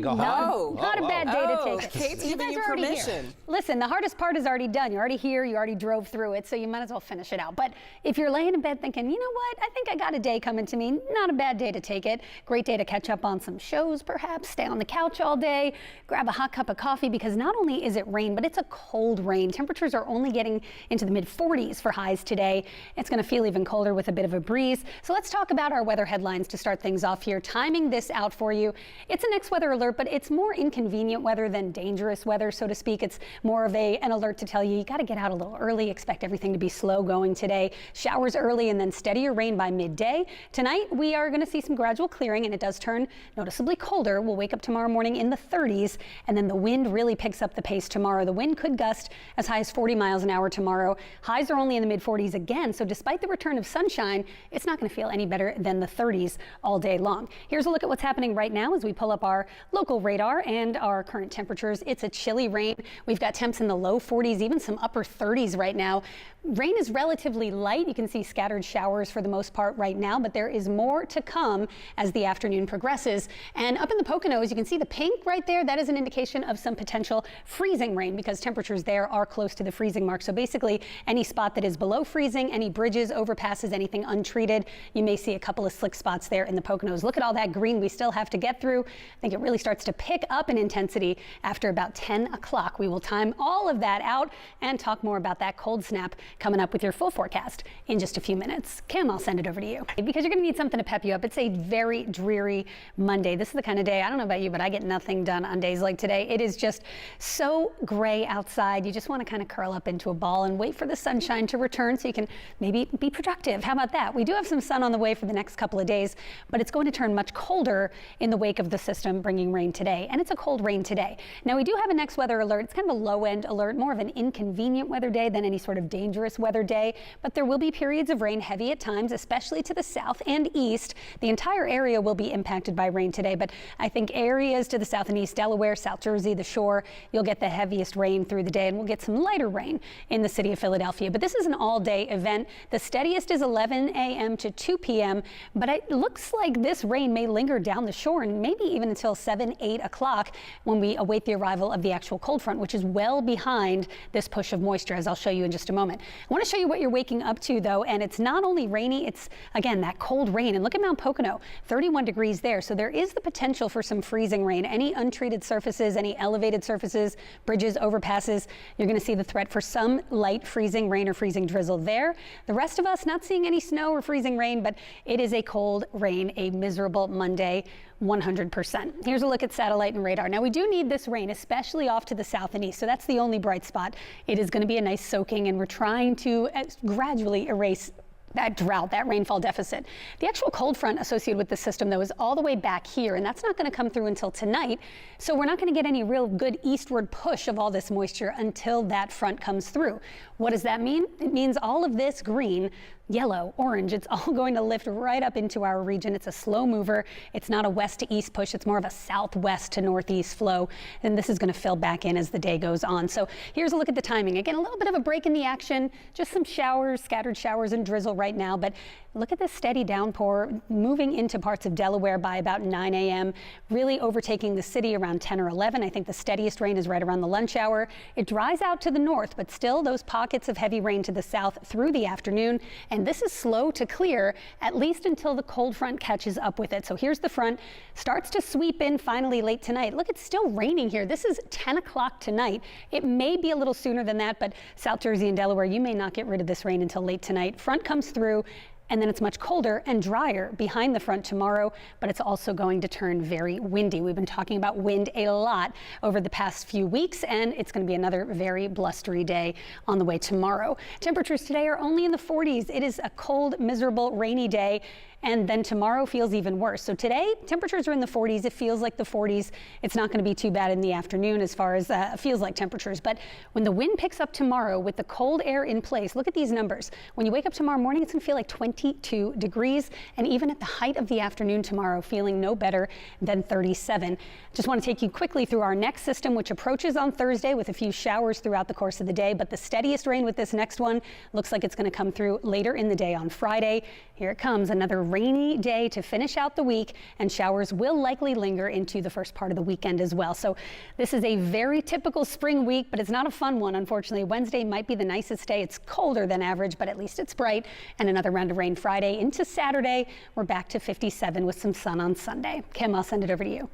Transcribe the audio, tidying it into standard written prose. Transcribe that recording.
No, not a bad day to take it. Kate's You giving guys you are already permission. here. Listen, the hardest part is already done. You're already here. You already drove through it, so you might as well finish it out. But if you're laying in bed thinking, you know what, I think I got a day coming to me, not a bad day to take it. Great day to catch up on some shows, perhaps. Stay on the couch all day. Grab a hot cup of coffee, because not only is it rain, but it's a cold rain. Temperatures are only getting into the mid-40s for highs today. It's going to feel even colder with a bit of a breeze. So let's talk about our weather headlines to start things off here. Timing this out for you. It's a next weather alert, but it's more inconvenient weather than dangerous weather, so to speak. It's more of an alert to tell you got to get out a little early. Expect everything to be slow going today. Showers early and then steadier rain by midday. Tonight, we are going to see some gradual clearing, and it does turn noticeably colder. We'll wake up tomorrow morning in the 30s, and then the wind really picks up the pace tomorrow. The wind could gust as high as 40 miles an hour tomorrow. Highs are only in the mid-40s again, so despite the return of sunshine, it's not going to feel any better than the 30s all day long. Here's a look at what's happening right now as we pull up our local radar and our current temperatures. It's a chilly rain. We've got temps in the low 40s, even some upper 30s right now. Rain is relatively light. You can see scattered showers for the most part right now, but there is more to come as the afternoon progresses. And up in the Poconos, you can see the pink right there. That is an indication of some potential freezing rain, because temperatures there are close to the freezing mark. So basically, any spot that is below freezing, any bridges, overpasses, anything untreated, you may see a couple of slick spots there in the Poconos. Look at all that green we still have to get through. I think it really starts to pick up in intensity after about 10 o'clock. We will time all of that out and talk more about that cold snap coming up with your full forecast in just a few minutes. Kim, I'll send it over to you, because you're going to need something to pep you up. It's a very dreary Monday. This is the kind of day, I don't know about you, but I get nothing done on days like today. It is just so gray outside. You just want to kind of curl up into a ball and wait for the sunshine to return so you can maybe be productive. How about that? We do have some sun on the way for the next couple of days, but it's going to turn much colder in the wake of the system bringing rain today. And it's a cold rain today. Now, we do have a next weather alert. It's kind of a low end alert, more of an inconvenient weather day than any sort of dangerous weather day, but there will be periods of rain, heavy at times, especially to the south and east. The entire area will be impacted by rain today, but I think areas to the south and east, Delaware, South Jersey, the shore, you'll get the heaviest rain through the day, and we'll get some lighter rain in the city of Philadelphia. But this is an all-day event. The steadiest is 11 a.m. to 2 p.m., but it looks like this rain may linger down the shore and maybe even until 7, 8 o'clock when we await the arrival of the actual cold front, which is well behind this push of moisture, as I'll show you in just a moment. I want to show you what you're waking up to, though, and it's not only rainy, it's, again, that cold rain. And look at Mount Pocono, 31 degrees there, so there is the potential for some freezing rain. Any untreated surfaces, any elevated surfaces, bridges, overpasses, you're going to see the threat for some light freezing rain or freezing drizzle there. The rest of us not seeing any snow or freezing rain, but it is a cold rain, a miserable Monday, 100%. Here's a look at satellite and radar. Now, we do need this rain, especially off to the south and east, so that's the only bright spot. It is going to be a nice soaking, and we're trying to gradually erase that drought, that rainfall deficit. The actual cold front associated with the system, though, is all the way back here, and that's not going to come through until tonight. So we're not going to get any real good eastward push of all this moisture until that front comes through. What does that mean? It means all of this green, yellow, orange, it's all going to lift right up into our region. It's a slow mover. It's not a west to east push. It's more of a southwest to northeast flow. And this is going to fill back in as the day goes on. So here's a look at the timing. Again, a little bit of a break in the action, just some showers, scattered showers and drizzle right now. But look at this steady downpour moving into parts of Delaware by about 9 a.m., really overtaking the city around 10 or 11. I think the steadiest rain is right around the lunch hour. It dries out to the north, but still those pockets of heavy rain to the south through the afternoon. And this is slow to clear, at least until the cold front catches up with it. So here's the front, starts to sweep in finally late tonight. Look, it's still raining here. This is 10 o'clock tonight. It may be a little sooner than that, but South Jersey and Delaware, you may not get rid of this rain until late tonight. Front comes through, and then it's much colder and drier behind the front tomorrow, but it's also going to turn very windy. We've been talking about wind a lot over the past few weeks, and it's going to be another very blustery day on the way tomorrow. Temperatures today are only in the 40s. It is a cold, miserable, rainy day. And then tomorrow feels even worse. So today, temperatures are in the 40s. It feels like the 40s. It's not going to be too bad in the afternoon as far as feels like temperatures. But when the wind picks up tomorrow with the cold air in place, look at these numbers. When you wake up tomorrow morning, it's going to feel like 22 degrees. And even at the height of the afternoon tomorrow, feeling no better than 37. Just want to take you quickly through our next system, which approaches on Thursday with a few showers throughout the course of the day. But the steadiest rain with this next one looks like it's going to come through later in the day on Friday. Here it comes, another rainy day to finish out the week, and showers will likely linger into the first part of the weekend as well. So this is a very typical spring week, but it's not a fun one, unfortunately. Wednesday might be the nicest day. It's colder than average, but at least it's bright. And another round of rain Friday into Saturday. We're back to 57 with some sun on Sunday. Kim, I'll send it over to you.